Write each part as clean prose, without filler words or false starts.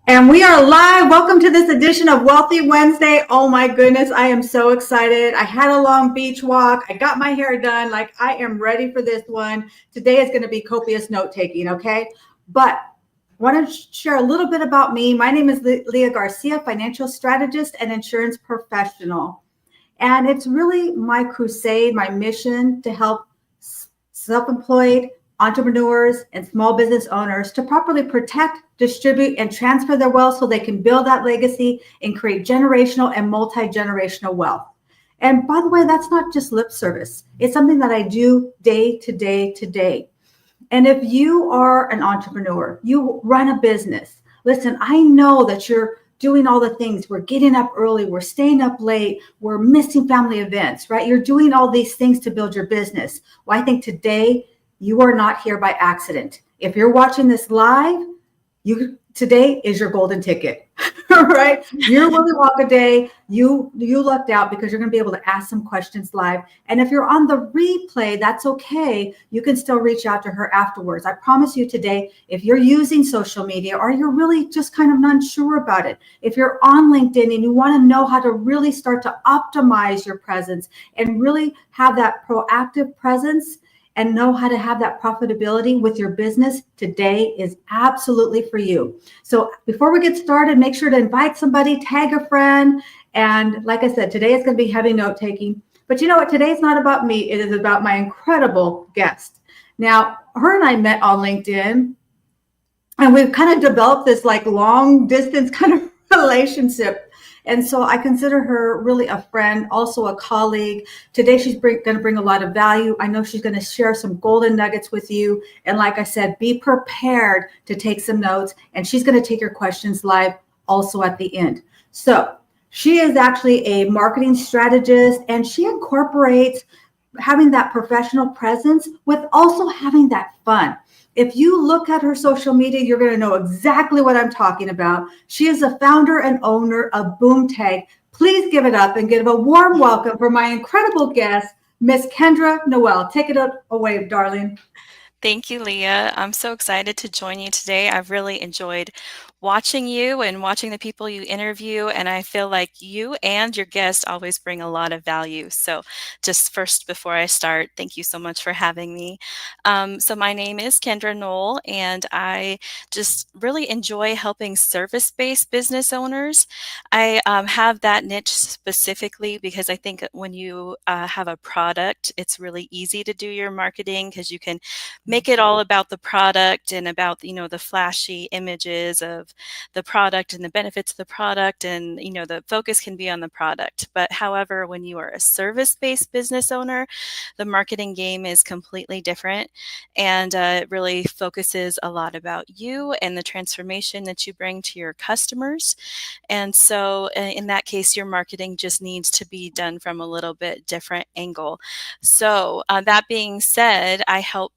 And we are live. Welcome to this edition of Wealthy Wednesday. Oh my goodness, I am so excited. I had a long beach walk. I got my hair done. Like I am ready for this one. Today is going to be copious note taking, okay? But I want to share a little bit about me. My name is Leah Garcia, financial strategist and insurance professional. And it's really my crusade, my mission to help self-employed entrepreneurs and small business owners to properly protect, distribute, and transfer their wealth so they can build that legacy and create generational and multi-generational wealth. And by the way, that's not just lip service. It's something that I do day to day to day. And if you are an entrepreneur, you run a business, listen, I know that you're doing all the things. We're getting up early, we're staying up late, we're missing family events, right? You're doing all these things to build your business. Well, I think today you are not here by accident. If you're watching this live, today is your golden ticket. Right? You're Willy Wonka day. You lucked out because you're going to be able to ask some questions live. And if you're on the replay, that's okay. You can still reach out to her afterwards. I promise you today, if you're using social media or you're really just kind of unsure about it, if you're on LinkedIn and you want to know how to really start to optimize your presence and really have that proactive presence, and know how to have that profitability with your business, today is absolutely for you. So before we get started, make sure to invite somebody, tag a friend. And like I said, today is going to be heavy note taking. But you know what? Today's not about me. It is about my incredible guest. Now, her and I met on LinkedIn, and we've kind of developed this like long distance kind of relationship. And so I consider her really a friend, also a colleague. Today, she's going to bring a lot of value. I know she's going to share some golden nuggets with you. And like I said, be prepared to take some notes. And she's going to take your questions live also at the end. So she is actually a marketing strategist, and she incorporates having that professional presence with also having that fun. If you look at her social media, you're going to know exactly what I'm talking about. She is the founder and owner of Boomtag. Please give it up and give a warm welcome for my incredible guest, Miss Kendra Noel. Take it away, darling. Thank you, Leah. I'm so excited to join you today. I've really enjoyed watching you and watching the people you interview, and I feel like you and your guests always bring a lot of value. So, just first, before I start, thank you so much for having me. So, my name is Kendra Knoll, and I just really enjoy helping service based business owners. I have that niche specifically because I think when you have a product, it's really easy to do your marketing because you can make it all about the product and about the flashy images of the product and the benefits of the product, and the focus can be on the product. But however, when you are a service-based business owner, the marketing game is completely different, and it really focuses a lot about you and the transformation that you bring to your customers. And so in that case, your marketing just needs to be done from a little bit different angle. So that being said, I help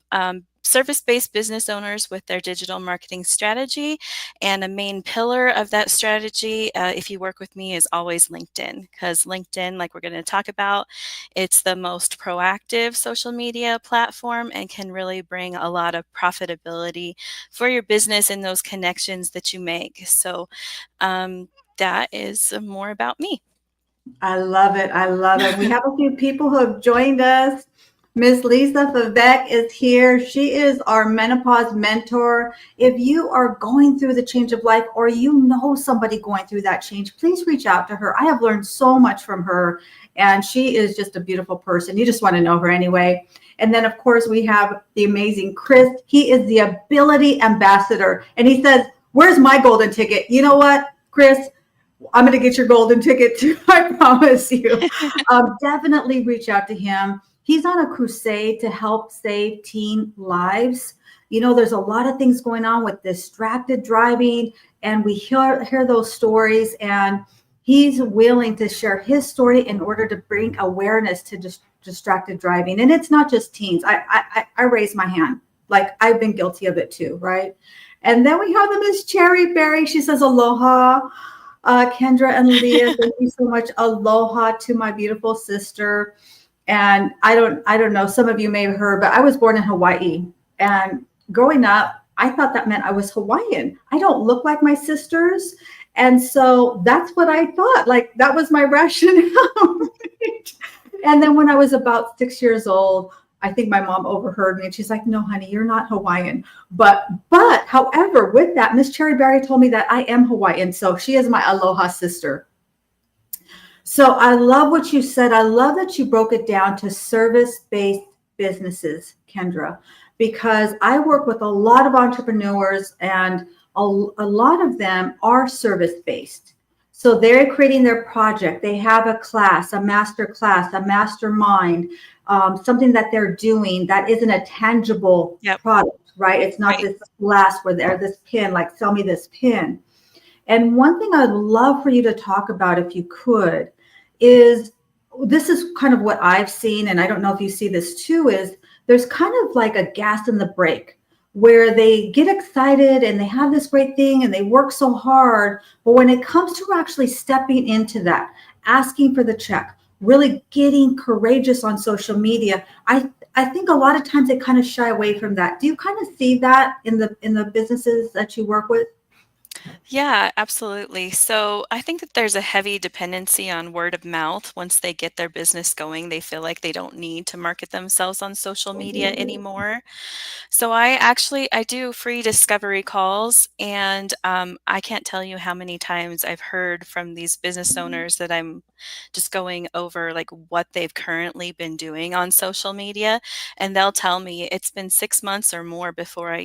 service-based business owners with their digital marketing strategy. And a main pillar of that strategy, if you work with me, is always LinkedIn, because LinkedIn, like we're going to talk about, it's the most proactive social media platform and can really bring a lot of profitability for your business and those connections that you make. So that is more about me. I love it. I love it. We have a few people who have joined us. Miss Lisa Favec is here. She is our menopause mentor. If you are going through the change of life or you know somebody going through that change, please reach out to her. I have learned so much from her, and she is just a beautiful person. You just want to know her anyway. And then, of course, we have the amazing Chris. He is the ability ambassador. And he says, "Where's my golden ticket?" You know what, Chris? I'm going to get your golden ticket too. I promise you. Definitely reach out to him. He's on a crusade to help save teen lives. You know, there's a lot of things going on with distracted driving, and we hear those stories, and he's willing to share his story in order to bring awareness to distracted driving. And it's not just teens. I raise my hand. Like, I've been guilty of it too, right? And then we have the Miss Cherry Berry. She says, aloha. Kendra and Leah, thank you so much. Aloha to my beautiful sister. And I don't know, some of you may have heard, but I was born in Hawaii. And growing up, I thought that meant I was Hawaiian. I don't look like my sisters. And so that's what I thought. Like that was my rationale. Right? And then when I was about 6 years old, I think my mom overheard me and she's like, no, honey, you're not Hawaiian. But however, with that, Miss Cherry Berry told me that I am Hawaiian. So she is my aloha sister. So I love what you said. I love that you broke it down to service-based businesses, Kendra, because I work with a lot of entrepreneurs and a lot of them are service-based. So they're creating their project. They have a class, a master class, a mastermind, something that they're doing that isn't a tangible Yep. product, right? It's not Right. this glass where they're this pin, like sell me this pin. And one thing I'd love for you to talk about, if you could, is this is kind of what I've seen, and I don't know if you see this too, is there's kind of like a gas in the brake where they get excited and they have this great thing and they work so hard. But when it comes to actually stepping into that, asking for the check, really getting courageous on social media, I think a lot of times they kind of shy away from that. Do you kind of see that in the businesses that you work with? Yeah, absolutely. So I think that there's a heavy dependency on word of mouth. Once they get their business going, they feel like they don't need to market themselves on social media anymore. So I do free discovery calls, and I can't tell you how many times I've heard from these business owners that I'm just going over like what they've currently been doing on social media, and they'll tell me it's been 6 months or more before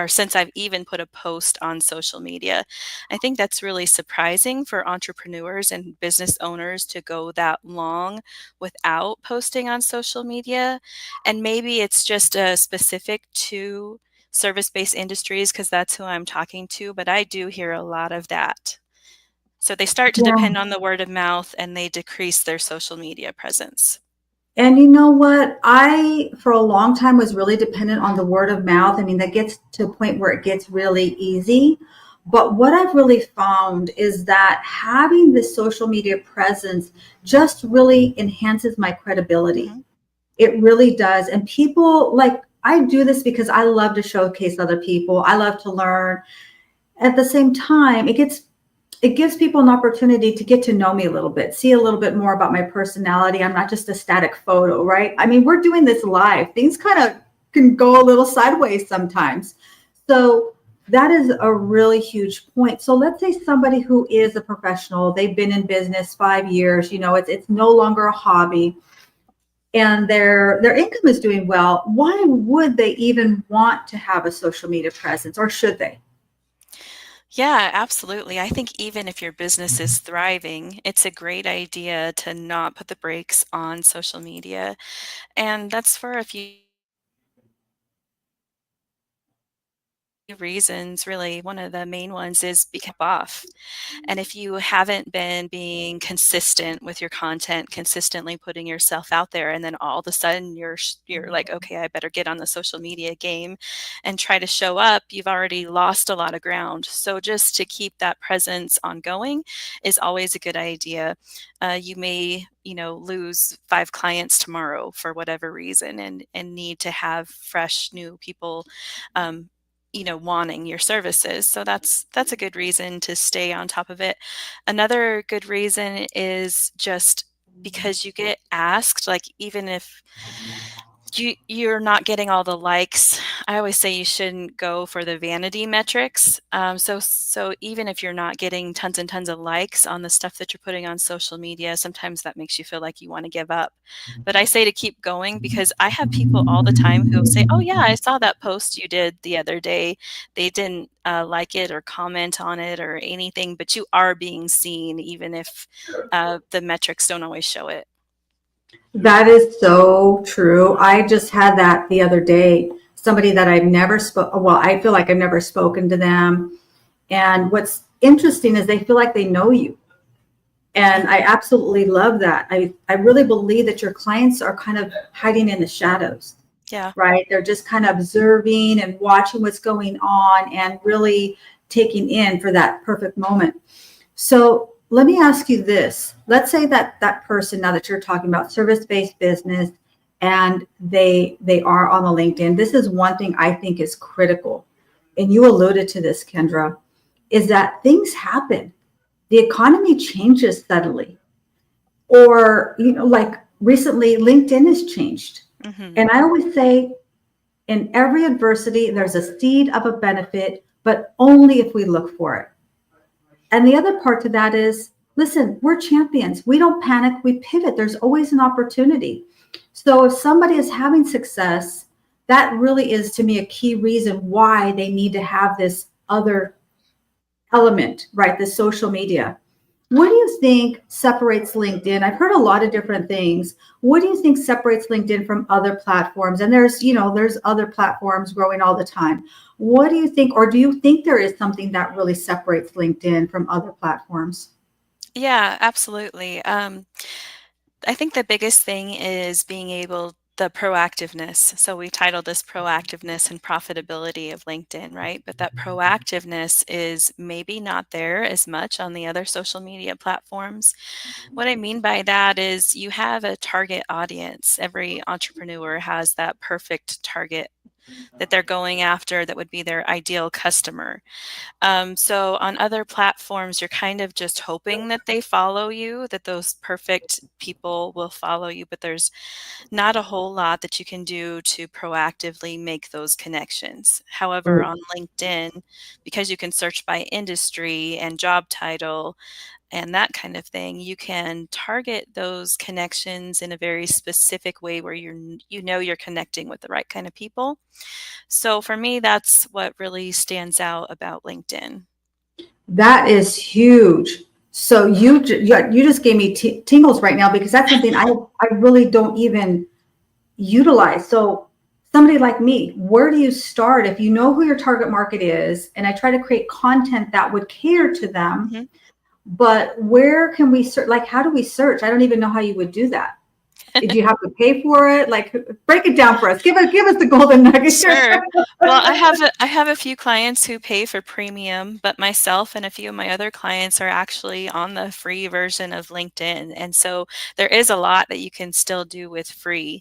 since I've even put a post on social media. I think that's really surprising for entrepreneurs and business owners to go that long without posting on social media. And maybe it's just specific to service-based industries because that's who I'm talking to, but I do hear a lot of that. So they start to Yeah. depend on the word of mouth and they decrease their social media presence. And you know what? I, for a long time, was really dependent on the word of mouth. I mean, that gets to a point where it gets really easy. But what I've really found is that having this social media presence just really enhances my credibility. Mhm. It really does. And people like, I do this because I love to showcase other people. I love to learn. At the same time, it gives people an opportunity to get to know me a little bit, see a little bit more about my personality. I'm not just a static photo, right? I mean, we're doing this live. Things kind of can go a little sideways sometimes. So that is a really huge point. So let's say somebody who is a professional, they've been in business 5 years, it's no longer a hobby and their income is doing well. Why would they even want to have a social media presence, or should they? Yeah, absolutely. I think even if your business is thriving, it's a great idea to not put the brakes on social media. And that's for a few reasons, really. One of the main ones is become off. And if you haven't been being consistent with your content, consistently putting yourself out there, and then all of a sudden you're like, okay, I better get on the social media game and try to show up, you've already lost a lot of ground. So just to keep that presence ongoing is always a good idea. You may, lose 5 clients tomorrow for whatever reason, and need to have fresh new people. Um, wanting your services. So that's a good reason to stay on top of it. Another good reason is just because you get asked, like even if you're not getting all the likes. I always say you shouldn't go for the vanity metrics. So even if you're not getting tons and tons of likes on the stuff that you're putting on social media, sometimes that makes you feel like you want to give up. But I say to keep going because I have people all the time who say, "Oh yeah, I saw that post you did the other day. They didn't like it or comment on it or anything, but you are being seen, even if the metrics don't always show it." That is so true. I just had that the other day. Somebody that I've never well, I feel like I've never spoken to them. And what's interesting is they feel like they know you. And I absolutely love that. I really believe that your clients are kind of hiding in the shadows, Yeah. right? They're just kind of observing and watching what's going on and really taking in for that perfect moment. So let me ask you this. Let's say that that person, now that you're talking about service-based business, and they are on the LinkedIn. This is one thing I think is critical. and you alluded to this, Kendra, is that things happen. The economy changes suddenly. Or, like recently, LinkedIn has changed. Mm-hmm. And I always say, in every adversity, there's a seed of a benefit, but only if we look for it. And the other part to that is, listen, we're champions. We don't panic, we pivot. There's always an opportunity. So if somebody is having success, that really is to me a key reason why they need to have this other element, right? The social media. What do you think separates LinkedIn? I've heard a lot of different things. What do you think separates LinkedIn from other platforms? And there's other platforms growing all the time. What do you think, or do you think there is something that really separates LinkedIn from other platforms? Yeah, absolutely. I think the biggest thing is being able the proactiveness. So we titled this proactiveness and profitability of LinkedIn, right? But that proactiveness is maybe not there as much on the other social media platforms. What I mean by that is you have a target audience. Every entrepreneur has that perfect target that they're going after that would be their ideal customer. So on other platforms, you're kind of just hoping that they follow you, that those perfect people will follow you, but there's not a whole lot that you can do to proactively make those connections. However, Mm. on LinkedIn, because you can search by industry and job title and that kind of thing, you can target those connections in a very specific way where you're connecting with the right kind of people. So for me, that's what really stands out about LinkedIn. That is huge. So you just gave me tingles right now because that's something I really don't even utilize. So somebody like me, where do you start if you know who your target market is? And I try to create content that would cater to them. Mhm. But where can we search? Like, how do we search? I don't even know how you would do that. Do you have to pay for it? Like, break it down for us. Give us the golden nugget here. Sure. Well, I have a few clients who pay for premium, but myself and a few of my other clients are actually on the free version of LinkedIn. And so there is a lot that you can still do with free.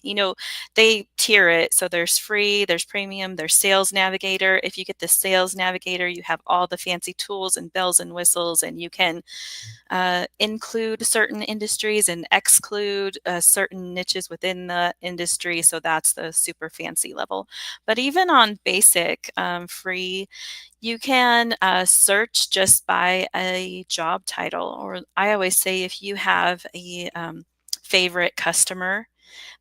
They tier it. So there's free, there's premium, there's Sales Navigator. If you get the Sales Navigator, you have all the fancy tools and bells and whistles, and you can include certain industries and exclude certain niches within the industry. So that's the super fancy level. But even on basic free, you can search just by a job title. Or I always say if you have a favorite customer,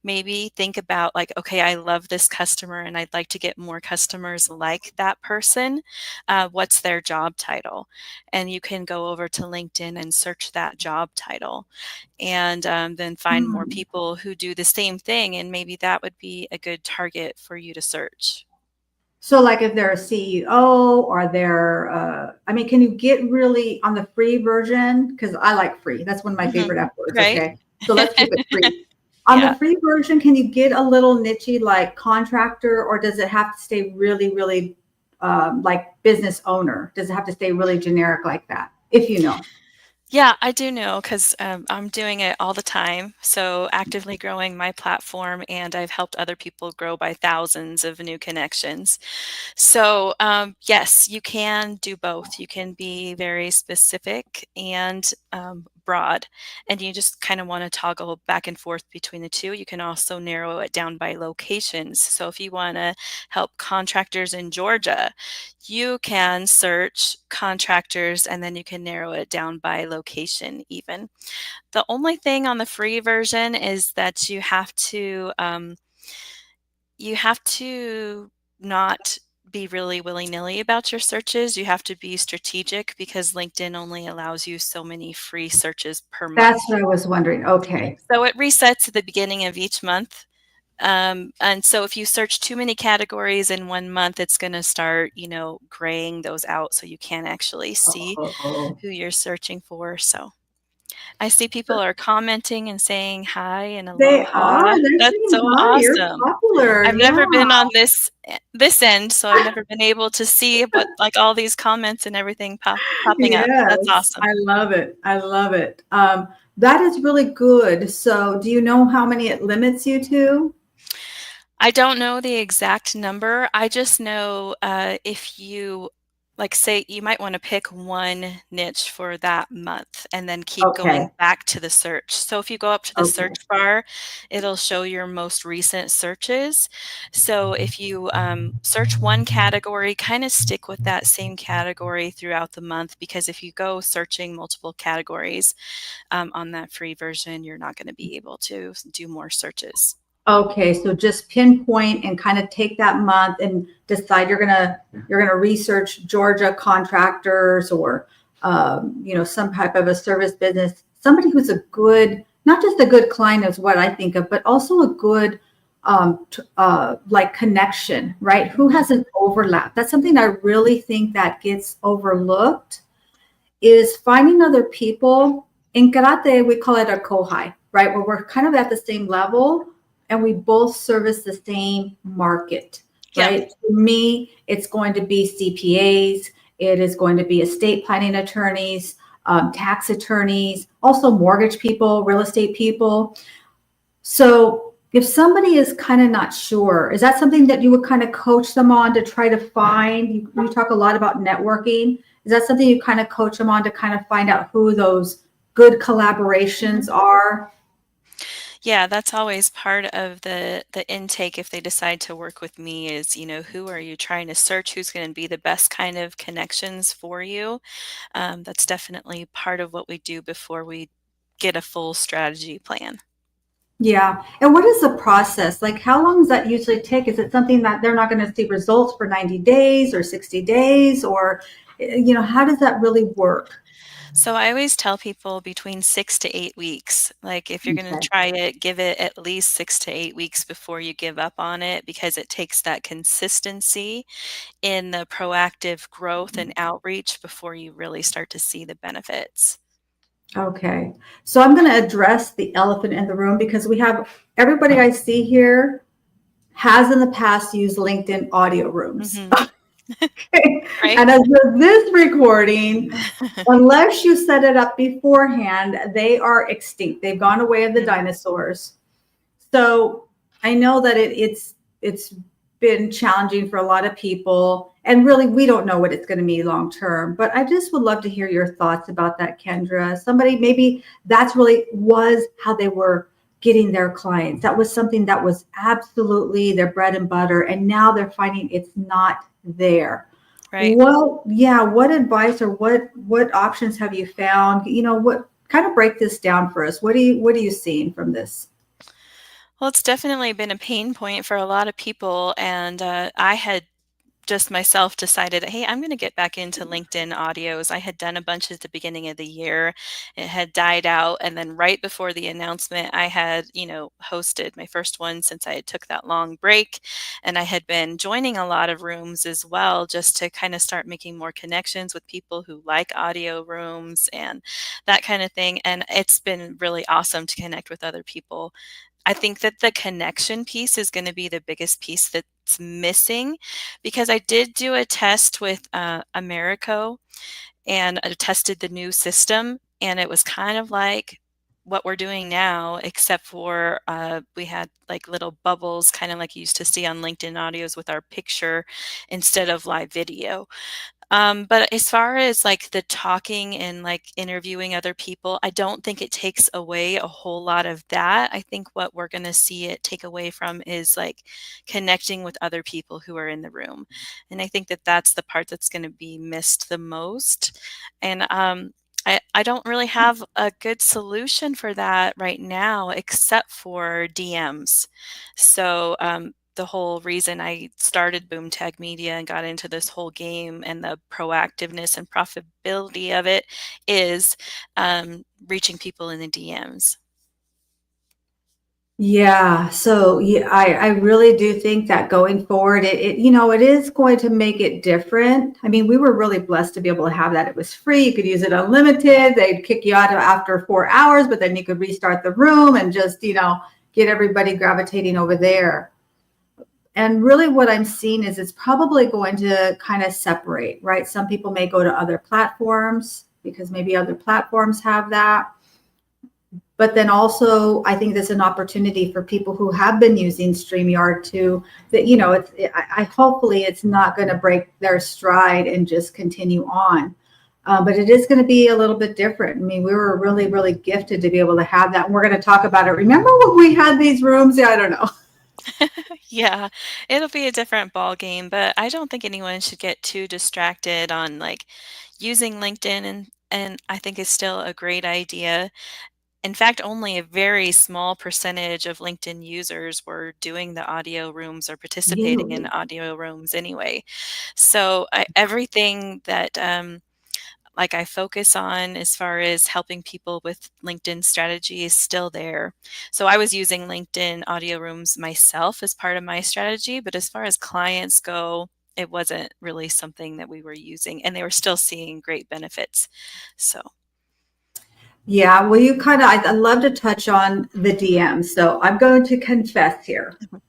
maybe think about like, okay, I love this customer and I'd like to get more customers like that person. What's their job title? And you can go over to LinkedIn and search that job title and then find more Hmm. people who do the same thing. And maybe that would be a good target for you to search. So, like, if they're a CEO or they're, I mean, can you get really on the free version? Because I like free. That's one of my Hmm. favorite F words. Right? Okay. So let's keep it free. On the Yeah. free version, can you get a little nichey like contractor, or does it have to stay really, really like business owner? Does it have to stay really generic like that? If you know. Yeah, I do know because I'm doing it all the time. So, actively growing my platform, and I've helped other people grow by thousands of new connections. So, yes, you can do both. You can be very specific and broad, and you just kind of want to toggle back and forth between the two. You can also narrow it down by locations. So, if you want to help contractors in Georgia, you can search contractors and then you can narrow it down by location, even. The only thing on the free version is that you have to not be really willy-nilly about your searches. You have to be strategic because LinkedIn only allows you so many free searches per month. That's what I was wondering. Okay. So it resets at the beginning of each month. And so if you search too many categories in one month, it's going to start, graying those out so you can't actually see Oh. who you're searching for. So I see people are commenting and saying hi and They are. aloha. They're That's saying so hi. You're awesome. popular. I've Yeah. never been on this end, so I've never been able to see what like all these comments and everything popping up. That's Yes, awesome. I love it. I love it. That is really good. So, do you know how many it limits you to? I don't know the exact number. I just know if you, like, say, you might want to pick one niche for that month and then keep Okay. going back to the search. So if you go up to the search Okay. bar, it'll show your most recent searches. So if you search one category, kind of stick with that same category throughout the month, because if you go searching multiple categories on that free version, you're not going to be able to do more searches. Okay, so just pinpoint and kind of take that month and decide you're gonna research Georgia contractors or some type of a service business. Somebody who's a good, not just a good client is what I think of, but also a good like connection, right? Who has an overlap? That's something I really think that gets overlooked is finding other people. In karate, we call it a kohai, right? Where we're kind of at the same level and we both service the same market, Yeah. right? For me, it's going to be CPAs, it is going to be estate planning attorneys, tax attorneys, also mortgage people, real estate people. So if somebody is kind of not sure, is that something that you would kind of coach them on to try to find? You talk a lot about networking. Is that something you kind of coach them on to kind of find out who those good collaborations are? Yeah, that's always part of the intake if they decide to work with me is, who are you trying to search? Who's going to be the best kind of connections for you? That's definitely part of what we do before we get a full strategy plan. Yeah. And what is the process? Like, how long does that usually take? Is it something that they're not going to see results for 90 days or 60 days? Or, how does that really work? So I always tell people between 6 to 8 weeks. Like if you're going to Okay. try it, give it at least 6 to 8 weeks before you give up on it, because it takes that consistency in the proactive growth and outreach before you really start to see the benefits. Okay. So I'm going to address the elephant in the room because we have everybody I see here has in the past used LinkedIn audio rooms. Hmm. Right? And as of this recording, unless you set it up beforehand, they are extinct. They've gone away of the Mhm. dinosaurs. So I know that it's been challenging for a lot of people, and really we don't know what it's going to be long term. But I just would love to hear your thoughts about that, Kendra. Somebody maybe that's really was how they were getting their clients. That was something that was absolutely their bread and butter, and now they're finding it's not there. Right. Well, yeah, what advice or what options have you found? What kind of break this down for us? What are you seeing from this? Well, it's definitely been a pain point for a lot of people, and I had just myself decided, hey, I'm going to get back into LinkedIn audios. I had done a bunch at the beginning of the year. It had died out. And then right before the announcement, I had, hosted my first one since I had took that long break. And I had been joining a lot of rooms as well, just to kind of start making more connections with people who like audio rooms and that kind of thing. And it's been really awesome to connect with other people. I think that the connection piece is going to be the biggest piece that's missing, because I did do a test with Americo, and I tested the new system, and it was kind of like what we're doing now, except for we had like little bubbles, kind of like you used to see on LinkedIn audios with our picture instead of live video. But as far as like the talking and like interviewing other people, I don't think it takes away a whole lot of that. I think what we're going to see it take away from is like connecting with other people who are in the room. And I think that that's the part that's going to be missed the most. And I don't really have a good solution for that right now, except for DMs. So the whole reason I started Boomtag Media and got into this whole game and the proactiveness and profitability of it is reaching people in the DMs. Yeah, so yeah, I really do think that going forward, it is going to make it different. I mean, we were really blessed to be able to have that. It was free. You could use it unlimited. They'd kick you out after 4 hours, but then you could restart the room and just, get everybody gravitating over there. And really what I'm seeing is it's probably going to kind of separate, right? Some people may go to other platforms because maybe other platforms have that. But then also, I think there's an opportunity for people who have been using StreamYard to that, I hopefully it's not going to break their stride and just continue on. But it is going to be a little bit different. I mean, we were really, really gifted to be able to have that. And we're going to talk about it. Remember when we had these rooms? Yeah, I don't know. Yeah, it'll be a different ball game, but I don't think anyone should get too distracted on like using LinkedIn and I think it's still a great idea. In fact, only a very small percentage of LinkedIn users were doing the audio rooms or participating in Really? audio rooms anyway. So everything that like I focus on as far as helping people with LinkedIn strategy is still there. So I was using LinkedIn audio rooms myself as part of my strategy, but as far as clients go, it wasn't really something that we were using and they were still seeing great benefits. So, Yeah, well, I love to touch on the DMs. So I'm going to confess here. mhm.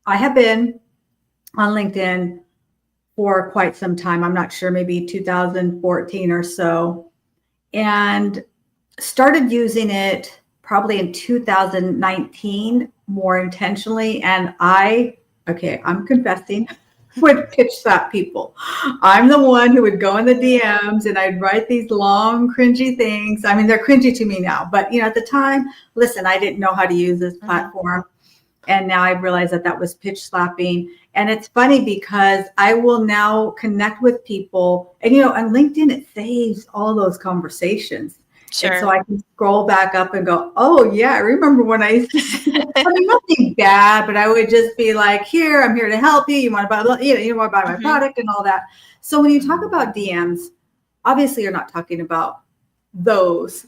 I have been on LinkedIn for quite some time. I'm not sure, maybe 2014 or so, and started using it probably in 2019 more intentionally. And I'm confessing, would pitch slap people. I'm the one who would go in the DMs and I'd write these long, cringy things. I mean, they're cringy to me now, but at the time, listen, I didn't know how to use this Mhm. platform. And now I realize that that was pitch slapping. And it's funny because I will now connect with people. And, on LinkedIn, it saves all those conversations. And so Sure. I can scroll back up and go, oh, yeah, I remember when I used to say that. I mean, nothing bad, but I would just be like, here, I'm here to help you. You want to buy, you want to buy my Mhm. product and all that. So when you talk about DMs, obviously you're not talking about those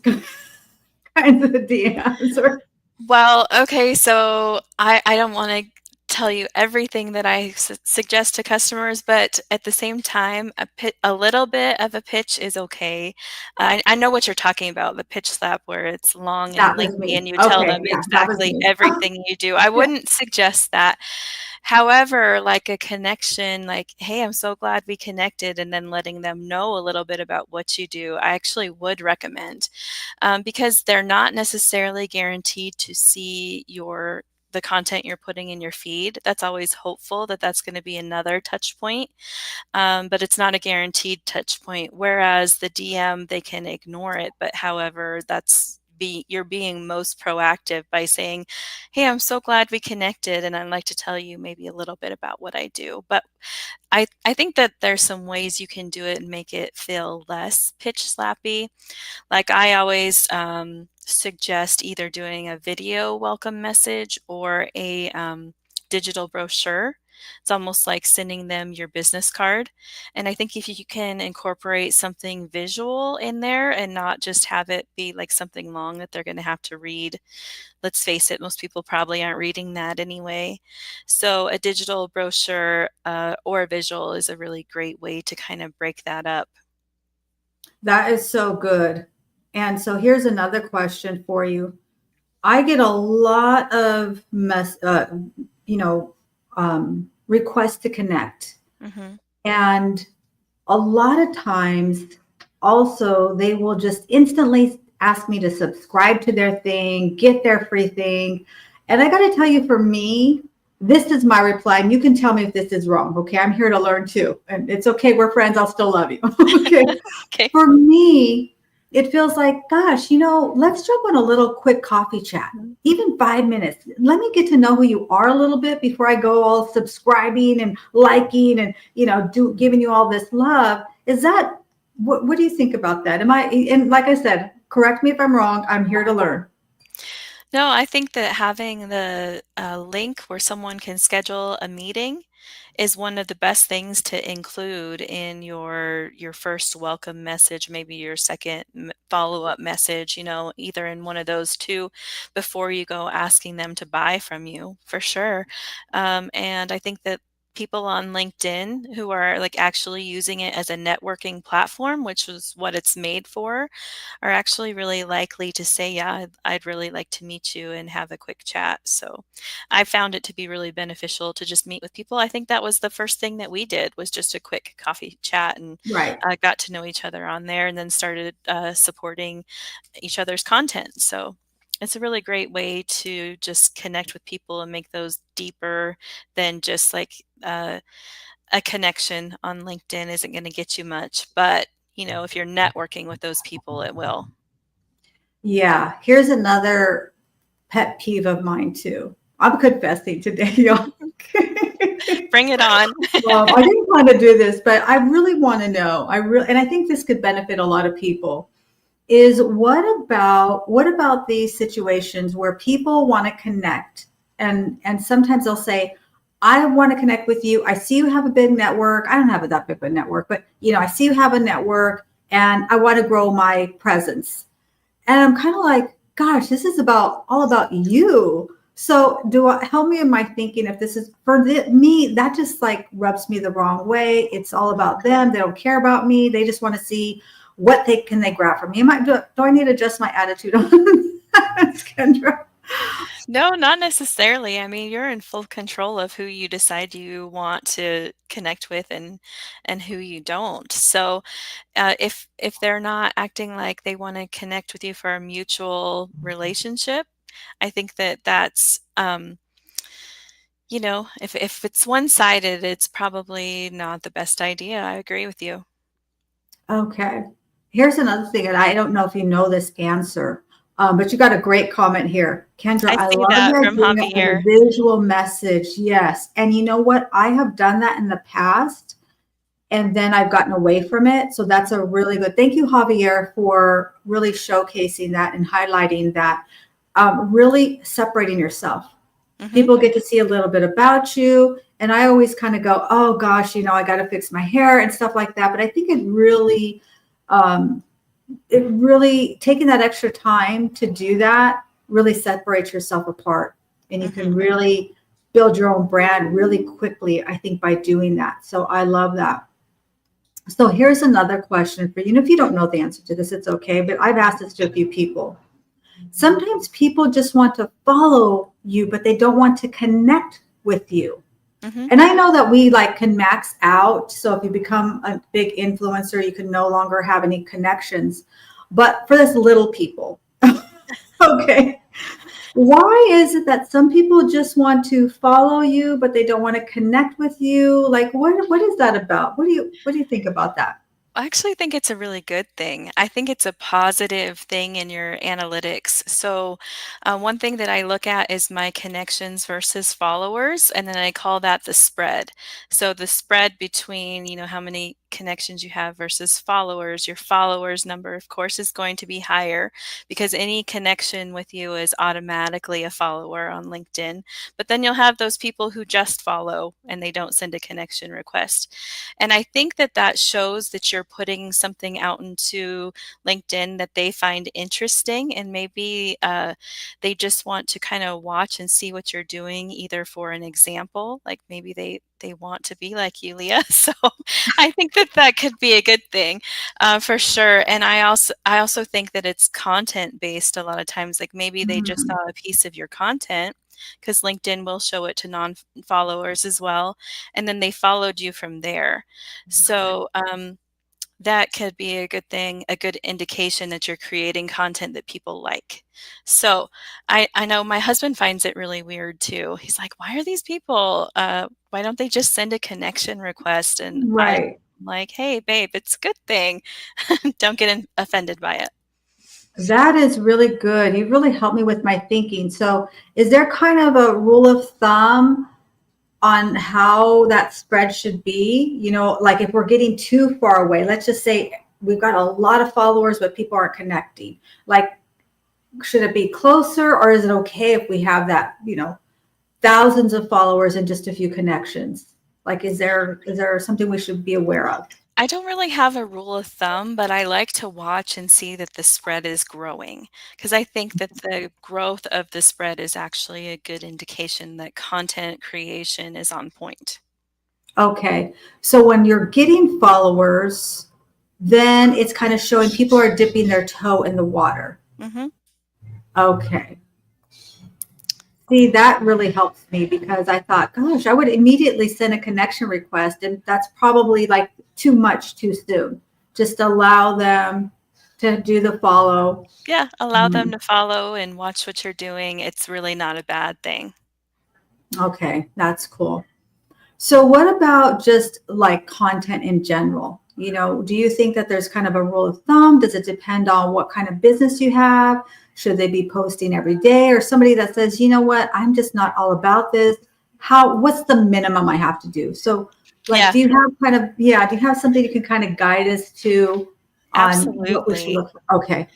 kinds of DMs or Well, okay, so I don't want to tell you everything that I suggest to customers, but at the same time, a little bit of a pitch is okay. I know what you're talking about, the pitch slap where it's long and that was lengthy me. and you tell Okay, them yeah, that was exactly me. everything you do. I Yeah. wouldn't suggest that. However, like a connection, like, hey, I'm so glad we connected, and then letting them know a little bit about what you do, I actually would recommend because they're not necessarily guaranteed to see the content you're putting in your feed. That's always hopeful that that's going to be another touch point, but it's not a guaranteed touch point. Whereas the DM, they can ignore it, but however, you're being most proactive by saying, "Hey, I'm so glad we connected, and I'd like to tell you maybe a little bit about what I do." But I think that there's some ways you can do it and make it feel less pitch slappy. Like I always suggest either doing a video welcome message or a digital brochure. It's almost like sending them your business card. And I think if you can incorporate something visual in there and not just have it be like something long that they're going to have to read, let's face it, most people probably aren't reading that anyway. So a digital brochure or a visual is a really great way to kind of break that up. That is so good. And so here's another question for you. I get a lot of requests to connect, Hmm. and a lot of times, also they will just instantly ask me to subscribe to their thing, get their free thing, and I got to tell you, for me, this is my reply, and you can tell me if this is wrong. Okay, I'm here to learn too, and it's okay. We're friends. I'll still love you. Okay. Okay. For me, it feels like, gosh, let's jump on a little quick coffee chat, Mhm. even 5 minutes. Let me get to know who you are a little bit before I go all subscribing and liking and, giving you all this love. Is that, what do you think about that? And like I said, correct me if I'm wrong. I'm here to learn. No, I think that having the link where someone can schedule a meeting is one of the best things to include in your first welcome message, maybe your second follow-up message, either in one of those two before you go asking them to buy from you, for sure. And I think that people on LinkedIn who are like actually using it as a networking platform, which is what it's made for, are actually really likely to say, yeah, I'd really like to meet you and have a quick chat. So I found it to be really beneficial to just meet with people. I think that was the first thing that we did was just a quick coffee chat and Right. got to know each other on there and then started supporting each other's content. So It's a really great way to just connect with people and make those deeper than just like a connection on LinkedIn isn't going to get you much. But, if you're networking with those people, it will. Yeah. Here's another pet peeve of mine too. I'm confessing today, y'all. Bring it on. I didn't plan to do this, but I really want to know. And I think this could benefit a lot of people. Is what about these situations where people want to connect, and sometimes they'll say, I want to connect with you. I see you have a big network. I don't have that big of a network, but I see you have a network and I want to grow my presence. And I'm kind of like, gosh, this is all about you. So help me in my thinking if this is for me, that just like rubs me the wrong way. It's all about them. They don't care about me. They just want to see what can they grab from me. Do I need to adjust my attitude on that, Kendra? No, not necessarily. I mean, you're in full control of who you decide you want to connect with and who you don't. So, if they're not acting like they want to connect with you for a mutual relationship, I think that's if it's one-sided, it's probably not the best idea. I agree with you. Okay. Here's another thing, and I don't know if you know this answer, but you got a great comment here. Kendra, I I see love that the from idea of Javier. a visual message. Yes. And you know what? I have done that in the past, and then I've gotten away from it. So that's a really good, thank you, Javier, for really showcasing that and highlighting that, really separating yourself. Hmm. People get to see a little bit about you. And I always kind of go, oh gosh, I got to fix my hair and stuff like that. But I think it really taking that extra time to do that really separates yourself apart. And you can really build your own brand really quickly, I think, by doing that. So I love that. So here's another question for you. If you don't know the answer to this, it's okay. But I've asked this to a few people. Sometimes people just want to follow you, but they don't want to connect with you. Hmm. And I know that we can max out. So if you become a big influencer, you can no longer have any connections. But for this little people, okay, why is it that some people just want to follow you, but they don't want to connect with you? Like, what is that about? What do you think about that? I actually think it's a really good thing. I think it's a positive thing in your analytics. So, one thing that I look at is my connections versus followers, and then I call that the spread. So, the spread between, how many connections you have versus followers. Your followers number, of course, is going to be higher because any connection with you is automatically a follower on LinkedIn. But then you'll have those people who just follow and they don't send a connection request. And I think that shows that you're putting something out into LinkedIn that they find interesting, and maybe they just want to kind of watch and see what you're doing, either for an example, like maybe they want to be like you, Leah. So I think that could be a good thing, for sure. And I also think that it's content based a lot of times. Like maybe they just Mhm. saw a piece of your content because LinkedIn will show it to non-followers as well, and then they followed you from there. So that could be a good thing, a good indication that you're creating content that people like. So I know my husband finds it really weird too. He's like, why are these people, why don't they just send a connection request? And I'm Right. like, hey, babe, it's a good thing. Don't get offended by it. That is really good. You really helped me with my thinking. So, is there kind of a rule of thumb on how that spread should be? Like if we're getting too far away, let's just say we've got a lot of followers, but people aren't connecting. Like, should it be closer, or is it okay if we have that, thousands of followers and just a few connections? Like, is there something we should be aware of? I don't really have a rule of thumb, but I like to watch and see that the spread is growing because I think that the growth of the spread is actually a good indication that content creation is on point. Okay. So when you're getting followers, then it's kind of showing people are dipping their toe in the water. Hmm. Okay. See, that really helps me because I thought, gosh, I would immediately send a connection request, and that's probably like too much too soon. Just allow them to do the follow. Yeah, allow them to follow and watch what you're doing. It's really not a bad thing. Okay, that's cool. So what about just like content in general? You know, do you think that there's kind of a rule of thumb? Does it depend on what kind of business you have? Should they be posting every day? Or somebody that says, you know what, I'm just not all about this. What's the minimum I have to do? So like, Yeah, do you have kind of, yeah, do you have something you can kind of guide us to on what we should absolutely. look for? Okay.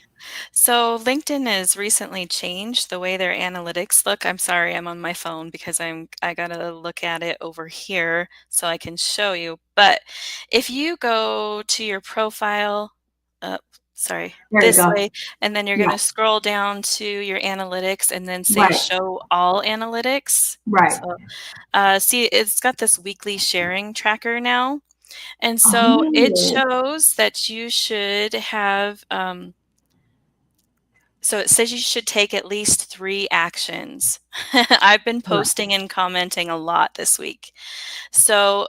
So LinkedIn has recently changed the way their analytics look. I'm sorry, I'm on my phone because I gotta look at it over here so I can show you. But if you go to your profile, uh, sorry, There you this go. way, and then you're Yeah. gonna scroll down to your analytics and then say Right. show all analytics. Right. So see, it's got this weekly sharing tracker now. And so it Oh, shows that you should have so it says you should take at least 3 actions. I've been right. posting and commenting a lot this week. So,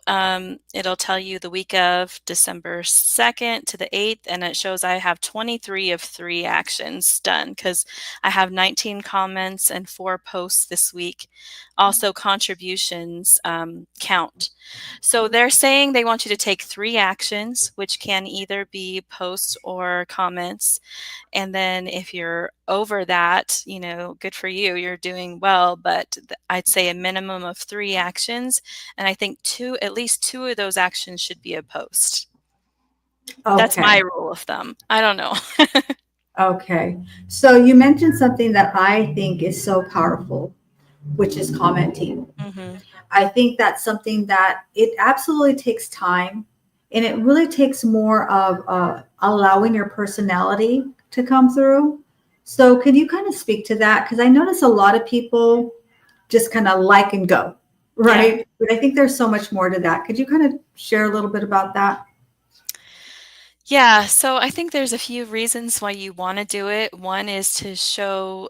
it'll tell you the week of December 2nd to the 8th, and it shows I have 23 of 3 actions done because I have 19 comments and 4 posts this week. Also, contributions count. So they're saying they want you to take 3 actions, which can either be posts or comments. And then if you're over that, you know, good for you, you're doing well, but I'd say a minimum of 3 actions, and I think 2 at least 2 of those actions should be a post. That's Okay. my rule of thumb. I don't know. Okay. So you mentioned something that I think is so powerful, which is commenting. Mhm. I think that's something that it absolutely takes time and it really takes more of allowing your personality to come through. So, can you kind of speak to that? Because I notice a lot of people just kind of like and go, Yeah. right? But I think there's so much more to that. Could you kind of share a little bit about that? Yeah, so I think there's a few reasons why you wanna do it. One is to show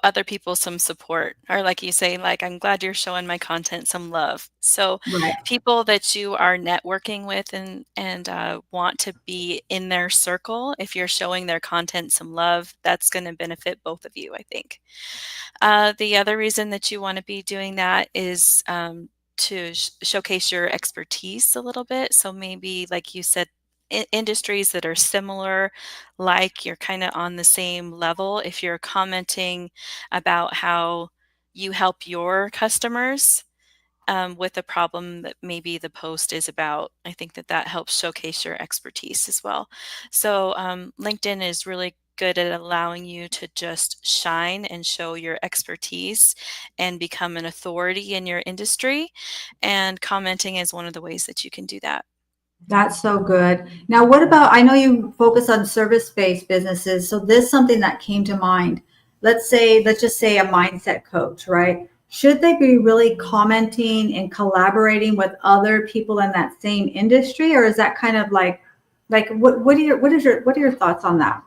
other people some support, or like you say, like, I'm glad you're showing my content some love. So Right. people that you are networking with and want to be in their circle, if you're showing their content some love, that's going to benefit both of you, I think. The other reason that you want to be doing that is to showcase your expertise a little bit. So maybe, like you said, industries that are similar, like you're kind of on the same level. If you're commenting about how you help your customers with a problem that maybe the post is about, I think that that helps showcase your expertise as well. So LinkedIn is really good at allowing you to just shine and show your expertise and become an authority in your industry. And commenting is one of the ways that you can do that. That's so good. Now, what about, I know you focus on service-based businesses, so this is something that came to mind. Let's just say a mindset coach, right? Should they be really commenting and collaborating with other people in that same industry, or is that kind of like what are your thoughts on that?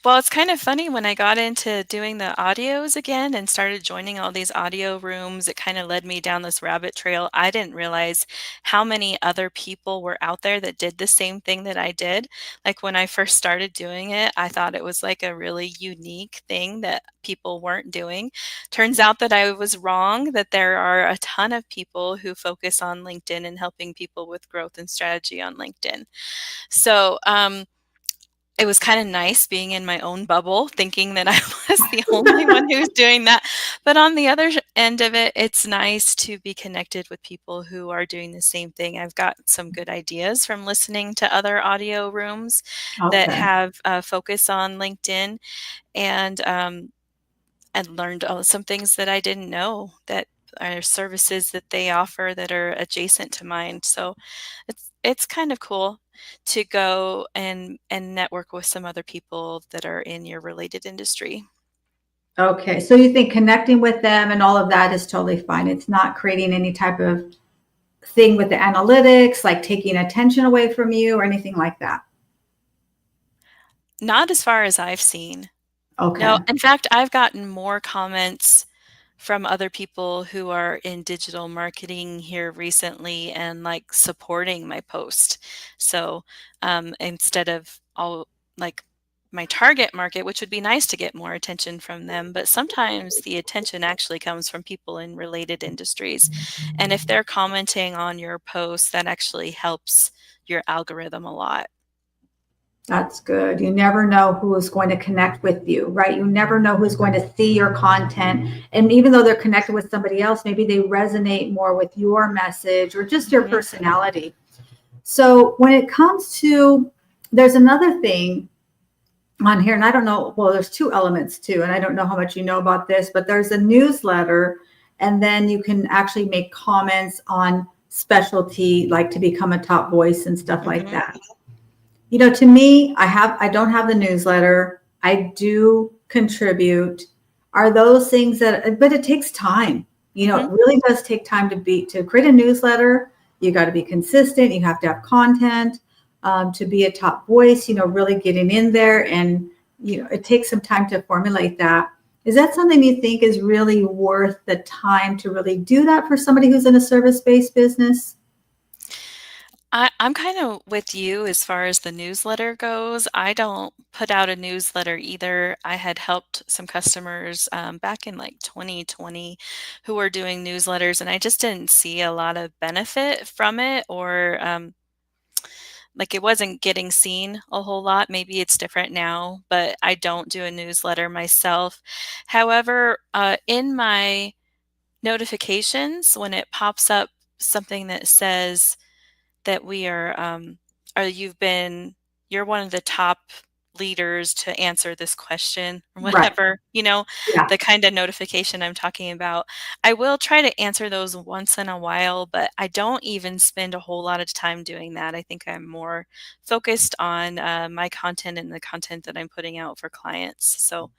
Well, it's kind of funny when I got into doing the audios again and started joining all these audio rooms, it kind of led me down this rabbit trail. I didn't realize how many other people were out there that did the same thing that I did. Like when I first started doing it, I thought it was like a really unique thing that people weren't doing. Turns out that I was wrong, that there are a ton of people who focus on LinkedIn and helping people with growth and strategy on LinkedIn. So, it was kinda nice being in my own bubble, thinking that I was the only one who was doing that, but on the other end of it, it's nice to be connected with people who are doing the same thing. I've got some good ideas from listening to other audio rooms that Okay. have a focus on LinkedIn, and, and learned, some things that I didn't know that are services that they offer that are adjacent to mine. So it's kind of cool to go and network with some other people that are in your related industry. Okay. So you think connecting with them and all of that is totally fine. It's not creating any type of thing with the analytics, like taking attention away from you or anything like that. Not as far as I've seen. Okay. No, in fact, I've gotten more comments from other people who are in digital marketing here recently and like supporting my post. So instead of all like my target market, which would be nice to get more attention from them, but sometimes the attention actually comes from people in related industries. And if they're commenting on your post, that actually helps your algorithm a lot. That's good. You never know who is going to connect with you, right? You never know who's going to see your content. And even though they're connected with somebody else, maybe they resonate more with your message or just your personality. So when it comes to, there's another thing on here, and I don't know, well, there's two elements too, and I don't know how much you know about this, but there's a newsletter, and then you can actually make comments on specialty, like to become a top voice and stuff like that. You know, to me, I don't have the newsletter. I do contribute. Are those things that, but it takes time. You know, it really does take time to create a newsletter. You got to be consistent. You have to have content to be a top voice, you know, really getting in there. And, you know, it takes some time to formulate that. Is that something you think is really worth the time to really do that for somebody who's in a service-based business? I'm kind of with you as far as the newsletter goes. I don't put out a newsletter either. I had helped some customers back in like 2020 who were doing newsletters, and I just didn't see a lot of benefit from it, or like it wasn't getting seen a whole lot. Maybe it's different now, but I don't do a newsletter myself. However, in my notifications, when it pops up something that says that we are, or you're one of the top leaders to answer this question or Right. whatever, you know, Yeah. the kind of notification I'm talking about. I will try to answer those once in a while, but I don't even spend a whole lot of time doing that. I think I'm more focused on my content and the content that I'm putting out for clients. So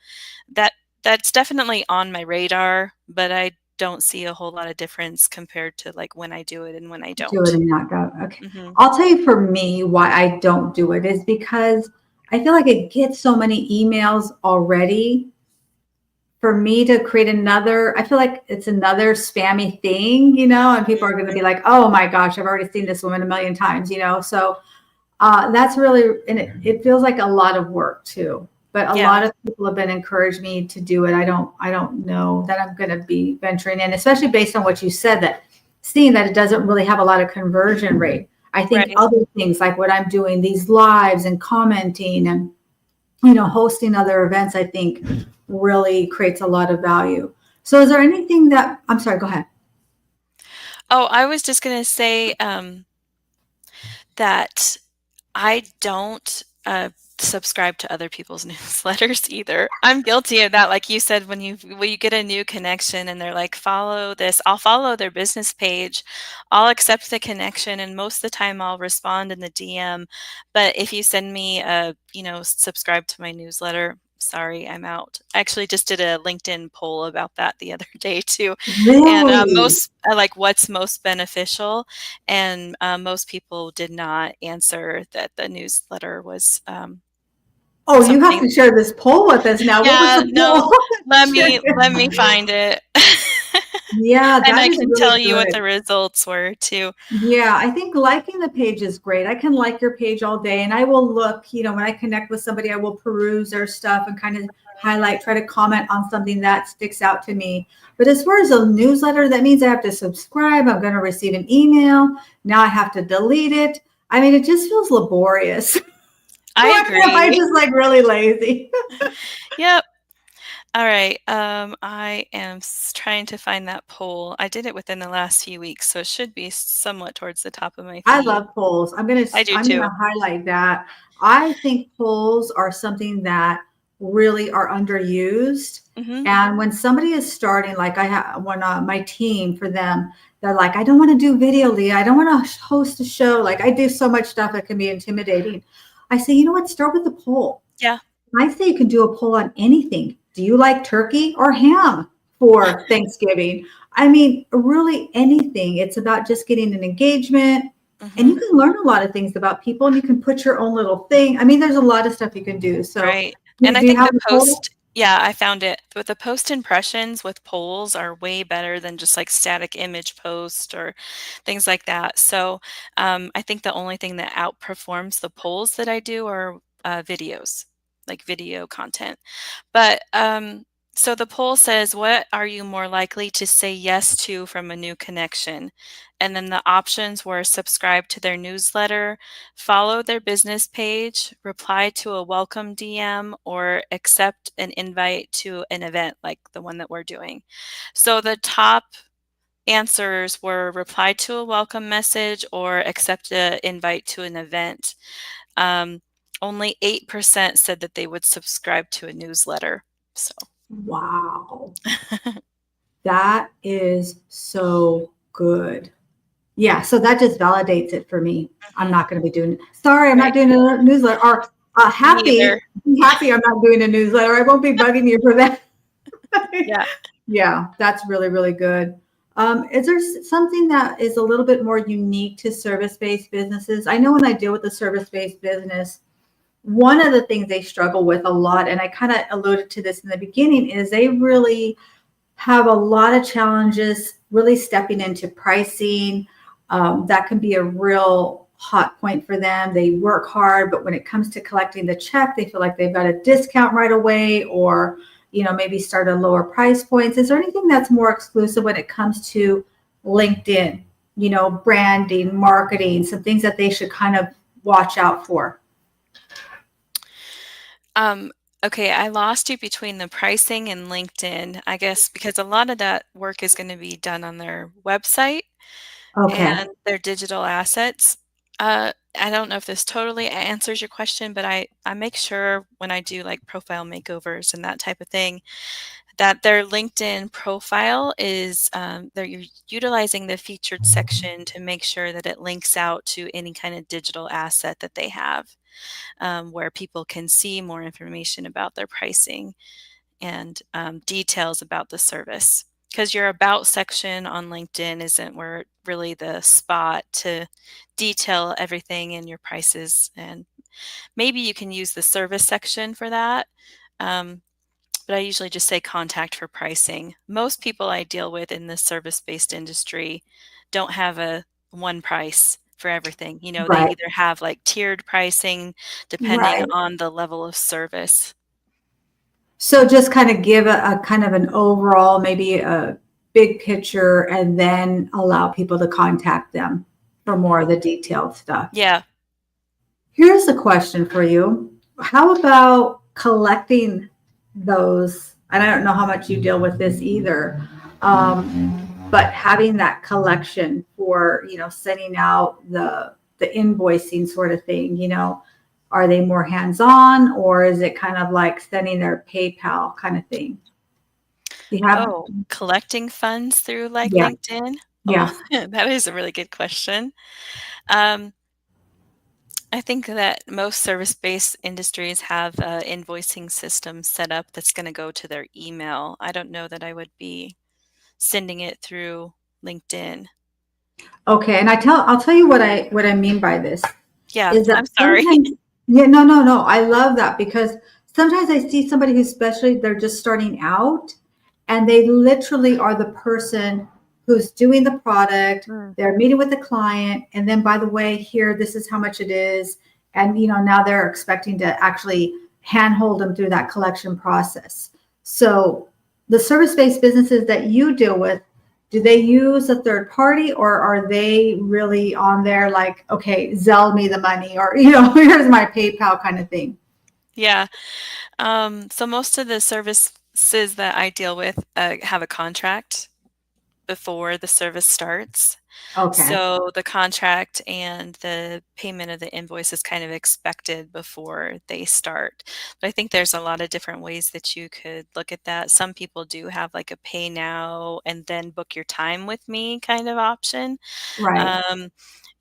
that that's definitely on my radar, but I don't see a whole lot of difference compared to like when I do it and when I Do it don't. and not go. Okay. Hmm. I'll tell you for me why I don't do it is because I feel like it gets so many emails already. For me to create another, I feel like it's another spammy thing, you know, and people are going to be like, oh my gosh, I've already seen this woman a million times, you know. So that's really, and it feels like a lot of work too. But a Yeah. lot of people have been encouraged me to do it. I don't know that I'm going to be venturing in, especially based on what you said, that seeing that it doesn't really have a lot of conversion rate. I think Right. other things like what I'm doing, these lives and commenting and, you know, hosting other events, I think really creates a lot of value. So is there anything that, I'm sorry, go ahead. Oh, I was just going to say that I don't subscribe to other people's newsletters either. I'm guilty of that. Like you said, when you get a new connection and they're like, follow this, I'll follow their business page. I'll accept the connection, and most of the time I'll respond in the DM. But if you send me subscribe to my newsletter, sorry, I'm out. I actually just did a LinkedIn poll about that the other day too. And Really? like what's most beneficial, and most people did not answer that the newsletter was Oh, you have something. to share this poll with us now. What was Yeah, the no, poll? let me find it. Yeah, And that I is can really tell you what good. the results were too. Yeah, I think liking the page is great. I can like your page all day and I will look, you know, when I connect with somebody, I will peruse their stuff and kind of highlight, try to comment on something that sticks out to me. But as far as a newsletter, that means I have to subscribe. I'm going to receive an email. Now I have to delete it. I mean, it just feels laborious. I Am I agree. just like really lazy? Yep. All right. I am trying to find that poll. I did it within the last few weeks, so it should be somewhat towards the top of my I feed. love polls. I do I'm too. gonna highlight that. I think polls are something that really are underused. Hmm. And when somebody is starting, like I have when my team for them, they're like, I don't want to do video, Leah. I don't want to host a show. Like I do so much stuff that can be intimidating. I say, you know what? Start with a poll. Yeah. I say you can do a poll on anything. Do you like turkey or ham for Thanksgiving? I mean, really anything. It's about just getting an engagement. And you Hmm. can learn a lot of things about people and you can put your own little thing. I mean, there's a lot of stuff you can do. So Right. And I do you think have the a poll? Yeah, I found it. But the post impressions with polls are way better than just like static image post or things like that. So I think the only thing that outperforms the polls that I do are videos, like video content. But so the poll says, what are you more likely to say yes to from a new connection? And then the options were subscribe to their newsletter, follow their business page, reply to a welcome DM, or accept an invite to an event like the one that we're doing. So the top answers were reply to a welcome message or accept an invite to an event. Um, Only 8% said that they would subscribe to a newsletter. So, Wow. That is so good. Yeah, so that just validates it for me. I'm mhm, not going to be doing. Sorry, I'm not right. doing a newsletter. Or Me either. be happy. I'm not doing a newsletter. I won't be bugging you for that. Yeah. Yeah, that's really really good. Is there something that is a little bit more unique to service-based businesses? I know when I deal with a service-based business, one of the things they struggle with a lot, and I kind of alluded to this in the beginning, is they really have a lot of challenges really stepping into pricing. That can be a real hot point for them. They work hard, but when it comes to collecting the check, they feel like they've got a discount right away, or maybe start at lower price points. Is there anything that's more exclusive when it comes to LinkedIn? Branding, marketing, some things that they should kind of watch out for. Um, okay, I lost you between the pricing and LinkedIn, I guess, because a lot of that work is going to be done on their website Okay. and their digital assets. I don't know if this totally answers your question, but I make sure when I do like profile makeovers and that type of thing that their LinkedIn profile is they're utilizing the featured section to make sure that it links out to any kind of digital asset that they have, where people can see more information about their pricing and details about the service. Because your about section on LinkedIn isn't where really the spot to detail everything in your prices. And maybe you can use the service section for that. Um, but I usually just say contact for pricing. Most people I deal with in the service-based industry don't have a one price for everything. They Right. either have like tiered pricing depending Right. on the level of service. So just kind of give a kind of an overall, maybe a big picture, and then allow people to contact them for more of the detailed stuff. Yeah. Here's a question for you. How about collecting those? And I don't know how much you deal with this either, but having that collection for, sending out the invoicing sort of thing, are they more hands-on, or is it kind of like sending their PayPal kind of thing? You have, Oh, collecting funds through like yeah, LinkedIn? Oh, yeah. that is a really good question. Um, I think that most service-based industries have a invoicing system set up that's going to go to their email. I don't know that I would be sending it through LinkedIn. Okay, and I'll tell you what I mean by this Yeah, is that I'm sorry. sometimes, yeah, no, no, no, I love that because sometimes I see somebody who's, especially they're just starting out, and they literally are the person who's doing the product, Mm. they're meeting with the client, and then by the way, here, this is how much it is. And now they're expecting to actually handhold them through that collection process. So the service-based businesses that you deal with, do they use a third party, or are they really on there like, okay, Zelle me the money, or here's my PayPal kind of thing? Yeah. So most of the services that I deal with have a contract before the service starts. Okay. So the contract and the payment of the invoice is kind of expected before they start. But I think there's a lot of different ways that you could look at that. Some people do have like a pay now and then book your time with me kind of option. Right. Um,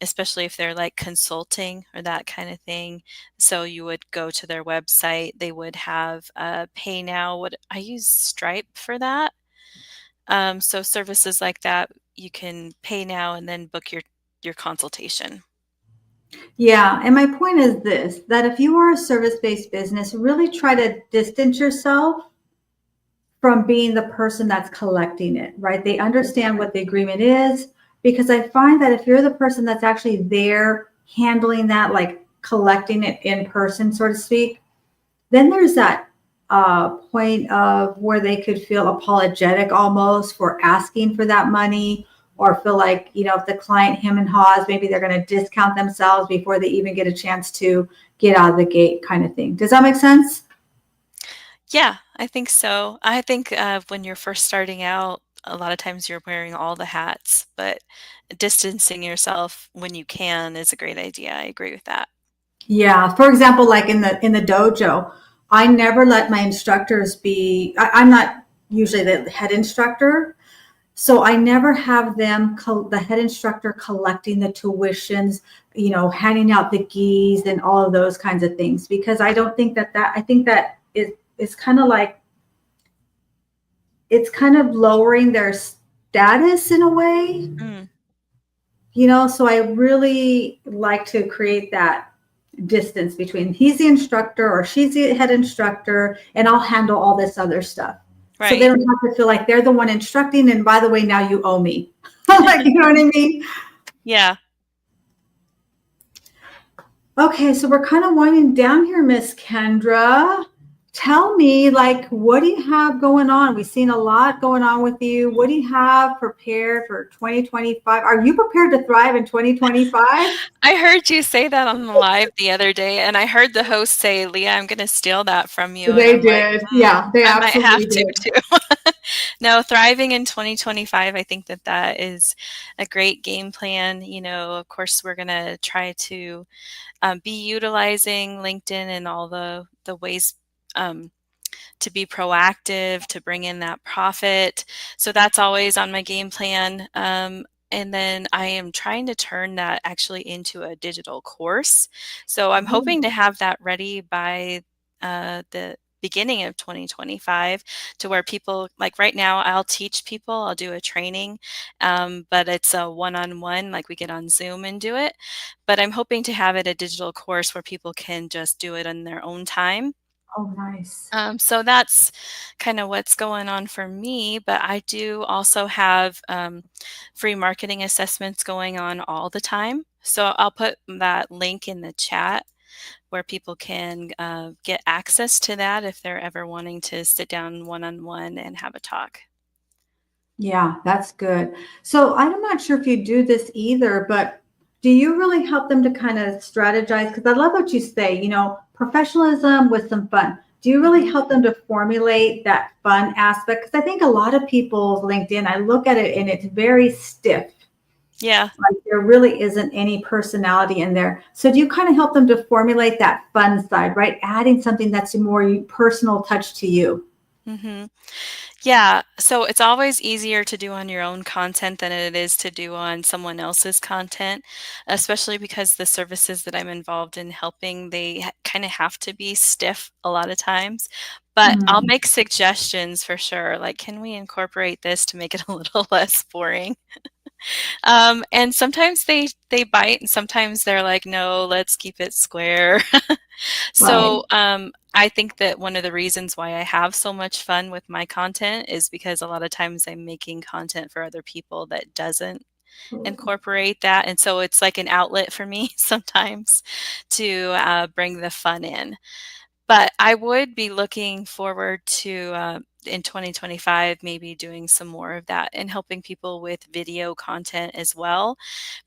Especially if they're like consulting or that kind of thing. So you would go to their website, they would have pay now. What I use Stripe for that. So services like that, you can pay now and then book your consultation. Yeah, and my point is this, that if you are a service-based business, really try to distance yourself from being the person that's collecting it, right? They understand what the agreement is, because I find that if you're the person that's actually there handling that, like collecting it in person, so to speak, then there's that point of where they could feel apologetic almost for asking for that money, or feel like, if the client him and haws, maybe they're going to discount themselves before they even get a chance to get out of the gate, kind of thing. Does that make sense? Yeah, I think so. I think when you're first starting out, a lot of times you're wearing all the hats, but distancing yourself when you can is a great idea. I agree with that. Yeah. For example, like in the dojo, I never let my instructors be. I'm not usually the head instructor, so I never have them, the head instructor, collecting the tuitions, handing out the gis and all of those kinds of things, because I don't think I think that is kind of like, it's kind of lowering their status in a way, Mm, so I really like to create that distance between he's the instructor or she's the head instructor, and I'll handle all this other stuff. So they right. don't have to feel like they're the one instructing, and by the way, now you owe me. Like, you know what I mean? Yeah. Okay, so we're kind of winding down here, Miss Kendra. Tell me, like, what do you have going on? We've seen a lot going on with you. What do you have prepared for 2025? Are you prepared to thrive in 2025? I heard you say that on the live the other day, and I heard the host say, Leah, I'm going to steal that from you. And They I'm like, did. Yeah, they I might have absolutely to did. too. No, thriving in 2025, I think that that is a great game plan. Of course, we're going to try to be utilizing LinkedIn and all the ways um, to be proactive, to bring in that profit. So that's always on my game plan. And then I am trying to turn that actually into a digital course. So I'm hoping to have that ready by the beginning of 2025, to where people, like right now, I'll teach people, I'll do a training, but it's a one-on-one, like we get on Zoom and do it. But I'm hoping to have it a digital course where people can just do it in their own time. Oh, nice. So that's kind of what's going on for me, but I do also have free marketing assessments going on all the time. So I'll put that link in the chat where people can get access to that if they're ever wanting to sit down one on one and have a talk. Yeah, that's good. So I'm not sure if you do this either, but do you really help them to kind of strategize? Because I love what you say, professionalism with some fun. Do you really help them to formulate that fun aspect? Because I think a lot of people's LinkedIn, I look at it and it's very stiff. Yeah. Like there really isn't any personality in there. So do you kind of help them to formulate that fun side, right? Adding something that's a more personal touch to you. hmm Yeah, so it's always easier to do on your own content than it is to do on someone else's content, especially because the services that I'm involved in helping, they kind of have to be stiff a lot of times. But I'll Mm, make suggestions for sure. Like, can we incorporate this to make it a little less boring? And sometimes they bite, and sometimes they're like, no, let's keep it square. right. So, I think that one of the reasons why I have so much fun with my content is because a lot of times I'm making content for other people that doesn't incorporate that. And so it's like an outlet for me sometimes to bring the fun in. But I would be looking forward to in 2025 maybe doing some more of that and helping people with video content as well.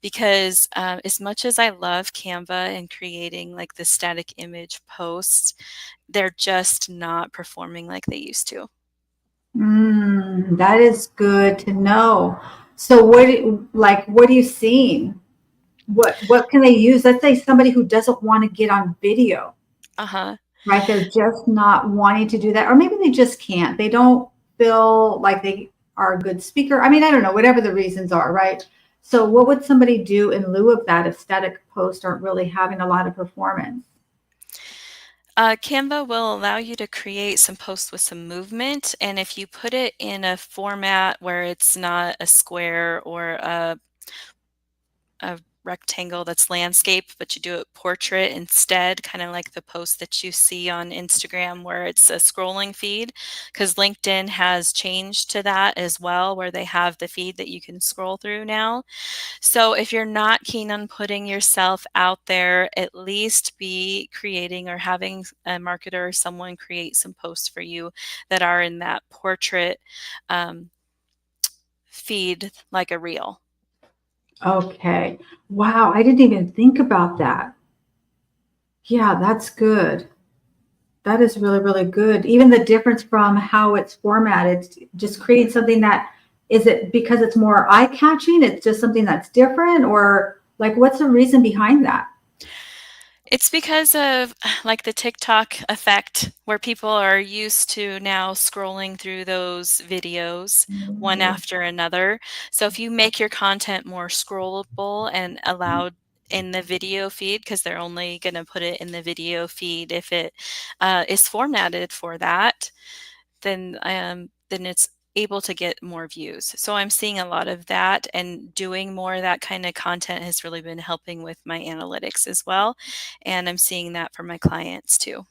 Because as much as I love Canva and creating like the static image posts, they're just not performing like they used to. That is good to know. So what are you seeing? What can they use? Let's say somebody who doesn't want to get on video, Uh huh. right? They're just not wanting to do that, or maybe they just can't. They don't feel like they are a good speaker. I mean, I don't know, whatever the reasons are, right? So what would somebody do in lieu of that if static posts aren't really having a lot of performance? Canva will allow you to create some posts with some movement, and if you put it in a format where it's not a square or a rectangle that's landscape, but you do it portrait instead, kind of like the post that you see on Instagram where it's a scrolling feed, because LinkedIn has changed to that as well, where they have the feed that you can scroll through now. So if you're not keen on putting yourself out there, at least be creating or having a marketer or someone create some posts for you that are in that portrait um, feed, like a reel. Okay. Wow. I didn't even think about that. Yeah, that's good. That is really, really good. Even the difference from how it's formatted, just creating something that is it because it's more eye catching? It's just something that's different, or like what's the reason behind that? It's because of like the TikTok effect where people are used to now scrolling through those videos one after another. So if you make your content more scrollable and allowed in the video feed, because they're only going to put it in the video feed if it is formatted for that, then it's able to get more views. So I'm seeing a lot of that, and doing more of that kind of content has really been helping with my analytics as well. And I'm seeing that for my clients too.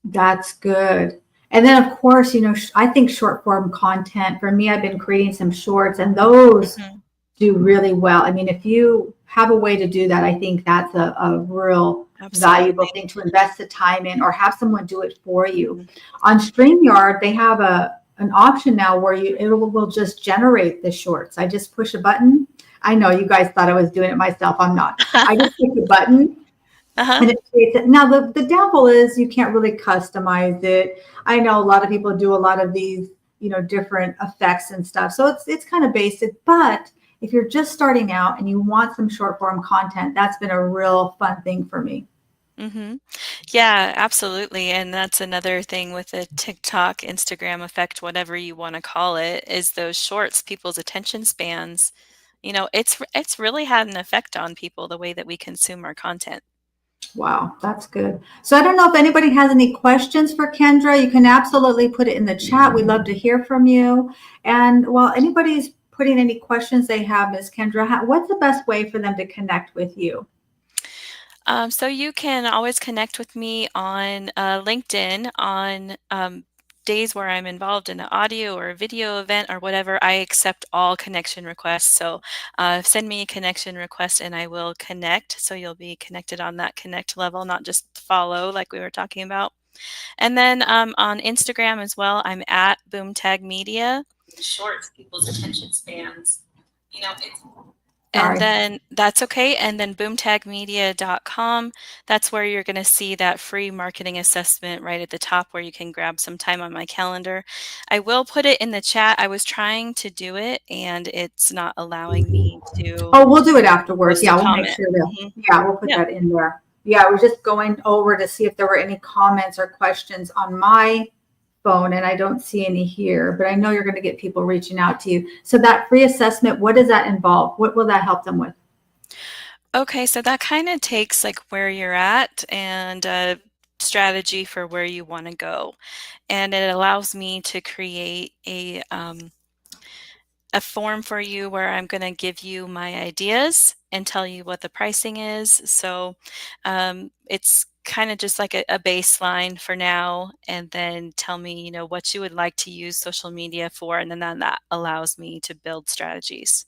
That's good. And then, of course, I think short form content for me, I've been creating some shorts, and those Mhm. do really well. I mean, if you have a way to do that, I think that's a real valuable Absolutely. thing to invest the time in, or have someone do it for you. Mhm. On StreamYard, they have an option now where it will just generate the shorts. I just push a button. I know you guys thought I was doing it myself. I'm not. I just push a button Uh-huh. and it creates it. Now the devil is you can't really customize it. I know a lot of people do a lot of these, different effects and stuff. So it's kind of basic, but if you're just starting out and you want some short form content, that's been a real fun thing for me. Mhm. Yeah, absolutely. And that's another thing with the TikTok, Instagram effect, whatever you want to call it, is those shorts, people's attention spans. It's really had an effect on people the way that we consume our content. Wow, that's good. So I don't know if anybody has any questions for Kendra. You can absolutely put it in the chat. We'd love to hear from you. And while anybody's putting any questions they have, Ms. Kendra, what's the best way for them to connect with you? So you can always connect with me on LinkedIn on days where I'm involved in an audio or a video event or whatever. I accept all connection requests. So send me a connection request and I will connect. So you'll be connected on that connect level, not just follow like we were talking about. And then on Instagram as well, I'm at Boomtag Media. Shorts, people's attention spans. It's and Sorry. then that's okay. And then boomtagmedia.com, that's where you're going to see that free marketing assessment right at the top where you can grab some time on my calendar. I will put it in the chat. I was trying to do it and it's not allowing me to Oh, we'll do it afterwards. post a Yeah, we'll make comment. sure that, Mhm. yeah, we'll put Yeah. that in there. Yeah, we're just going over to see if there were any comments or questions on my phone, and I don't see any here, but I know you're going to get people reaching out to you. So that free assessment, what does that involve? What will that help them with? Okay, so that kind of takes like where you're at and a strategy for where you want to go. And it allows me to create a form for you where I'm going to give you my ideas and tell you what the pricing is. So it's kind of just like a baseline for now, and then tell me, what you would like to use social media for, and then that allows me to build strategies.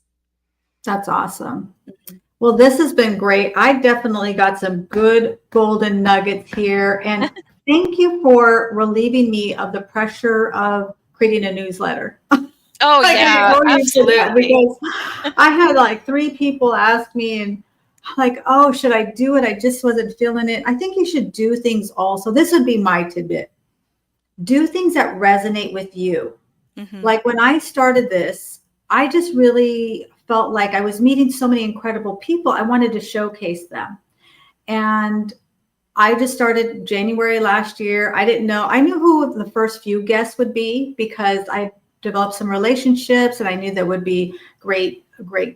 That's awesome. Mhm. Well, this has been great. I definitely got some good golden nuggets here. And thank you for relieving me of the pressure of creating a newsletter. Oh Like I yeah, owe you for that absolutely. because I had like three people ask me and like, oh, should I do it? I just wasn't feeling it. I think you should do things also. This would be my tidbit. Do things that resonate with you. Hmm. Like when I started this, I just really felt like I was meeting so many incredible people. I wanted to showcase them. And I just started January last year. I didn't know. I knew who the first few guests would be because I developed some relationships and I knew there would be great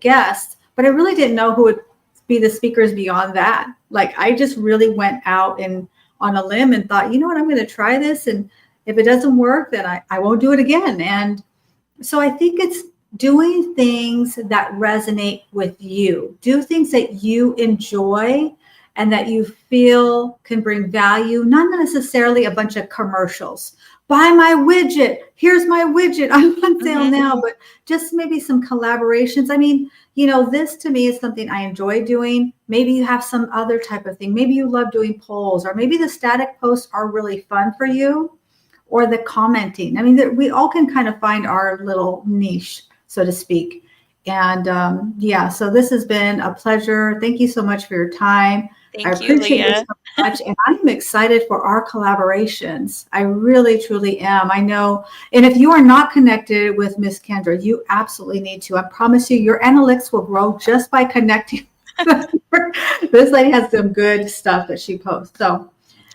guests, but I really didn't know who would be the speakers beyond that. Like I just really went out and on a limb and thought, you know what, I'm going to try this. And if it doesn't work, then I won't do it again. And so I think doing things that resonate with you. Do things that you enjoy and that you feel can bring value, not necessarily a bunch of commercials. Buy my widget. Here's my widget. I'm on sale Mhm. now, but just maybe some collaborations. I mean, this to me is something I enjoy doing. Maybe you have some other type of thing. Maybe you love doing polls, or maybe the static posts are really fun for you, or the commenting. I mean, we all can kind of find our little niche, so to speak. And yeah, so this has been a pleasure. Thank you so much for your time. I Thank you, appreciate you Leah. so much. And I'm excited for our collaborations. I really, truly am. I know. And if you are not connected with Miss Kendra, you absolutely need to. I promise you, your analytics will grow just by connecting. This lady has some good stuff that she posts. So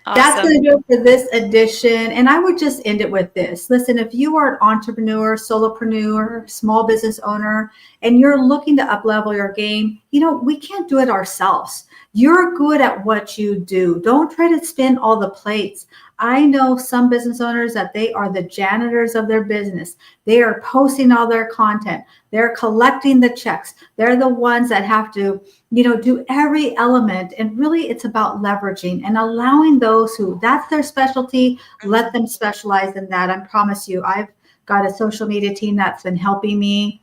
that's Awesome. going to do it for this edition. And I would just end it with this. Listen, if you are an entrepreneur, solopreneur, small business owner, and you're looking to up-level your game, we can't do it ourselves. You're good at what you do. Don't try to spin all the plates. I know some business owners that they are the janitors of their business. They are posting all their content. They're collecting the checks. They're the ones that have to do every element. And really, it's about leveraging and allowing those who that's their specialty, let them specialize in that. I promise you, I've got a social media team that's been helping me,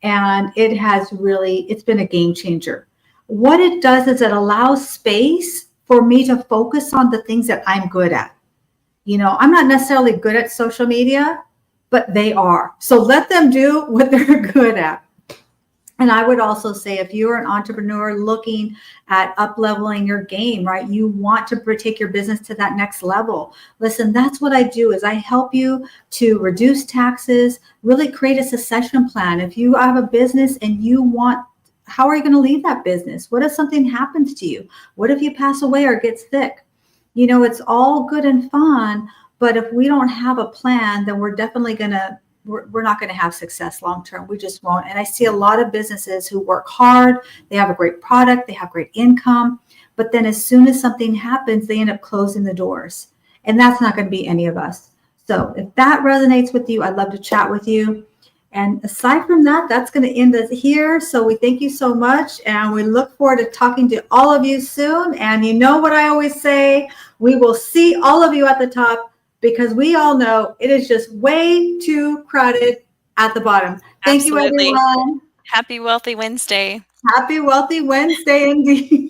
and it's been a game changer. What it does is it allows space for me to focus on the things that I'm good at. I'm not necessarily good at social media, but they are. So let them do what they're good at. And I would also say, if you're an entrepreneur looking at up leveling your game, right? You want to take your business to that next level. Listen, that's what I do is I help you to reduce taxes, really create a succession plan. If you have a business and how are you going to leave that business? What if something happens to you? What if you pass away or get sick? It's all good and fun, but if we don't have a plan, then we're not going to have success long term. We just won't. And I see a lot of businesses who work hard, they have a great product, they have great income, but then as soon as something happens, they end up closing the doors. And that's not going to be any of us. So if that resonates with you, I'd love to chat with you. And aside from that, that's going to end us here. So we thank you so much. And we look forward to talking to all of you soon. And you know what I always say, we will see all of you at the top, because we all know it is just way too crowded at the bottom. Thank you, Absolutely. everyone. Happy Wealthy Wednesday. Happy Wealthy Wednesday indeed.